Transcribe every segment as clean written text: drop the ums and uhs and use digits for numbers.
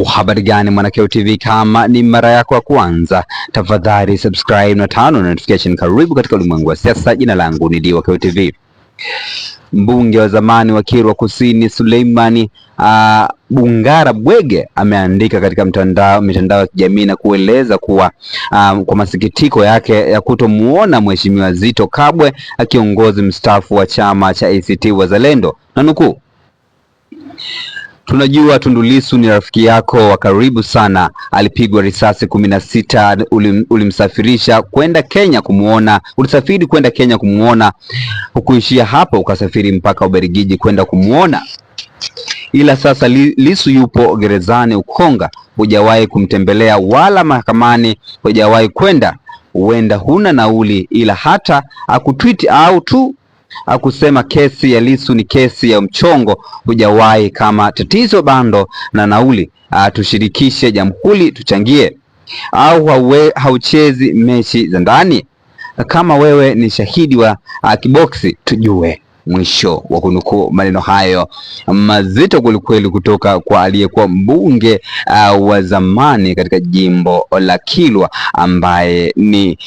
Habari gani Mwanakeo TV, kama ni mara yako ya kwanza tafadhali subscribe na tano notification. Karibu katika ulimwengu wa siasa. Jina langu ni Diwakeo TV. Mbunge wa zamani wa Kilwa Kusini Suleiman Bungara Bwege ameandika katika mitandao ya kijamii na kueleza kuwa kwa masikitiko yake ya kutomuona Mheshimiwa Zitto Kabwe kiongozi mstaafu wa chama cha ACT Wazalendo, na nukuu: tunajua Tundu Lissu ni rafiki yako wa karibu sana. Alipigwa risasi 16. Ulimsafirisha kwenda Kenya kumuona. Ulisafiri kwenda Kenya kumuona. Hukuishia hapo, ukasafiri mpaka Ubelgiji kwenda kumuona. Ila sasa Lissu yupo gerezani Ukonga. Hujawahi kumtembelea wala mahakamani hujawahi kwenda. Huenda huna nauli, ila hata akutweet au tu akusema kesi ya Lissu ni kesi ya mchongo hujawahi. Kama tatizo bando na nauli, tushirikishe Jamhuri tuchangie, au hauchezi mechi za ndani? Kama wewe ni shahidi wa kiboksi tujue. Mwisho wa kunukuu. Maneno hayo mazito kwelikweli kutoka kwa aliyekuwa mbunge wa zamani katika jimbo la Kilwa ambaye ni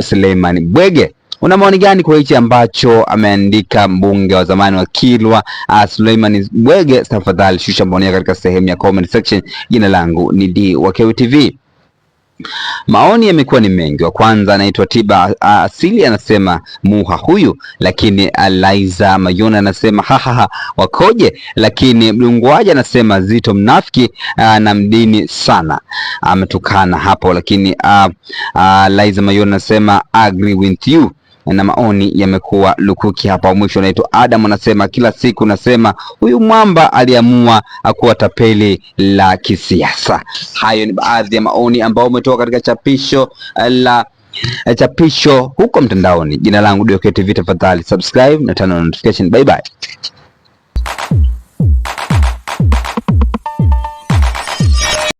Suleiman Bwege. Una maoni gani kwa hichi ambacho ameandika mbunge wa zamani wa Kilwa Suleiman Bwege? Tafadhali shusha maoni yako katika sehemu ya comment section. Jina langu ni Diwakeo TV. Maoni yamekuwa ni mengi. Wa kwanza anaitwa Tiba Asili, anasema muha huyu, lakini Liza Mayona anasema hahaha wakoje, lakini Mlungwaja anasema Zitto mnafiki na mdini sana, ametukana hapo, lakini Liza Mayona anasema agree with you, na maoni yamekuwa lukuki hapa. Mwisho anaitwa Adam anasema kila siku nasema huyu mwamba aliamua kuwa tapeli la kisiasa. Hayo ni baadhi ya maoni ambao umetoka katika chapisho huko mtandaoni. Jina langu Diwakeo TV, tafadhali subscribe na turn on notification. Bye bye.